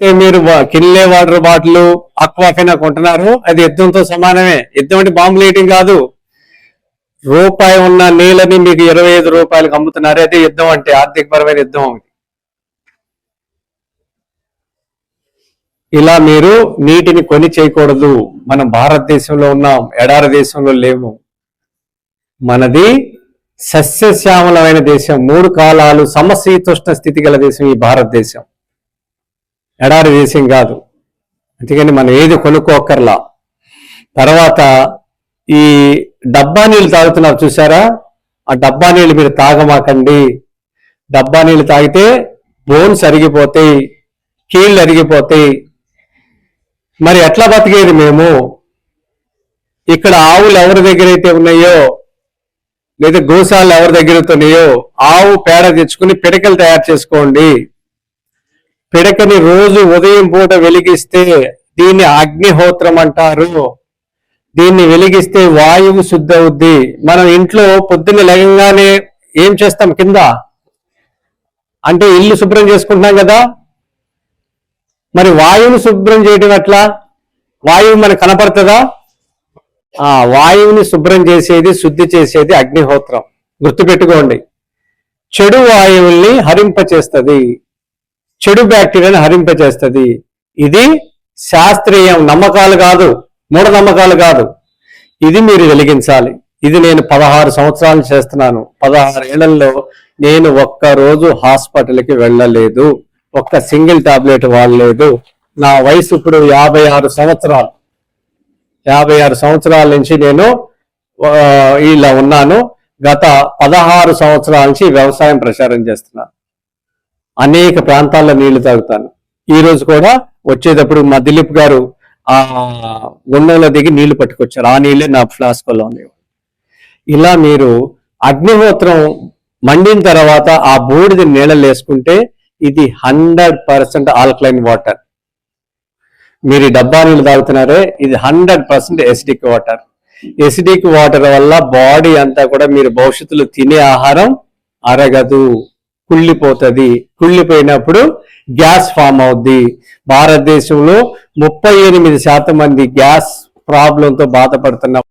మీరు Kinley water bottle అక్వాఫైనా కొంటున్నారు, అది యుద్ధంతో సమానమే. యుద్ధం అంటే బాంబులు వేయటం కాదు. రూపాయి ఉన్న నీళ్ళని మీకు 25 రూపాయలకు అమ్ముతున్నారు, అదే యుద్ధం అంటే, ఆర్థికపరమైన యుద్ధం. ఇలా మీరు నీటిని కొని చేయకూడదు. మనం భారతదేశంలో ఉన్నాం, ఎడారి దేశంలో లేము. మనది సస్యశ్యామలమైన దేశం, 3 కాలాలు సమశీతోష్ణ స్థితి గల దేశం ఈ భారతదేశం, ఎడారి దేశం కాదు. అందుకని మనం ఏది కొనుక్కోకర్లా. తర్వాత ఈ డబ్బా నీళ్ళు తాగుతున్నారు చూసారా, ఆ డబ్బా నీళ్ళు మీరు తాగమాకండి. డబ్బా నీళ్ళు తాగితే బోన్స్ అరిగిపోతాయి, కీళ్ళు అరిగిపోతాయి. మరి ఎట్లా బతికేది మేము? ఇక్కడ ఆవులు ఎవరి దగ్గర అయితే ఉన్నాయో, లేదా గోశాలలు ఎవరి దగ్గర ఉన్నాయో, ఆవు పేడ తెచ్చుకుని పిడకలు తయారు చేసుకోండి. పిడకని రోజు ఉదయం పూట వెలిగిస్తే దీన్ని అగ్నిహోత్రం అంటారు. దీన్ని వెలిగిస్తే వాయువు శుద్ధి అవుద్ది. మనం ఇంట్లో పొద్దున్న లేవగానే ఏం చేస్తాం? కింద అంటే ఇల్లు శుభ్రం చేసుకుంటున్నాం కదా. మరి వాయువుని శుభ్రం చేయడం ఎట్లా? వాయువు మనకు కనపడుతుందా? ఆ వాయువుని శుభ్రం చేసేది, శుద్ధి చేసేది అగ్నిహోత్రం. గుర్తుపెట్టుకోండి. చెడు వాయువుల్ని హరింపచేస్తుంది, చెడు బ్యాక్టీరియాని హరింపచేస్తుంది. ఇది శాస్త్రీయం, నమ్మకాలు కాదు, మూఢనమ్మకాలు కాదు. ఇది మీరు వెలిగించాలి. ఇది నేను 16 సంవత్సరాలు చేస్తున్నాను. 16 ఏళ్లలో నేను ఒక్కరోజు హాస్పిటల్కి వెళ్ళలేదు, ఒక్క సింగిల్ టాబ్లెట్ వాడలేదు. నా వయసు ఇప్పుడు 56 సంవత్సరాలు. 56 సంవత్సరాల నుంచి నేను ఇలా ఉన్నాను. గత 16 సంవత్సరాల నుంచి వ్యవసాయం ప్రచారం చేస్తున్నాను. అనేక ప్రాంతాల్లో నీళ్లు తాగుతాను. ఈ రోజు కూడా వచ్చేటప్పుడు మా దిలీప్ గారు ఆ గుండంలో దిగి నీళ్లు పట్టుకొచ్చారు. ఆ నీళ్ళే నా ఫ్లాస్కోలో ఉన్నాయి. ఇలా మీరు అగ్నిహోత్రం మండిన తర్వాత ఆ బూడిద నీళ్ళలో వేసుకుంటే ఇది 100% ఆల్కలైన్ వాటర్. మీరు డబ్బా నీళ్ళు తాగుతున్నారే, ఇది 100% ఎసిడిక్ వాటర్. ఎసిడిక్ వాటర్ వల్ల బాడీ అంతా కూడా మీరు భవిష్యత్తులో తినే ఆహారం అరగదు, కుళ్ళిపోతుంది. కుళ్ళిపోయినప్పుడు గ్యాస్ ఫామ్ అవుద్ది. భారతదేశంలో 38% మంది గ్యాస్ ప్రాబ్లంతో బాధపడుతున్నారు.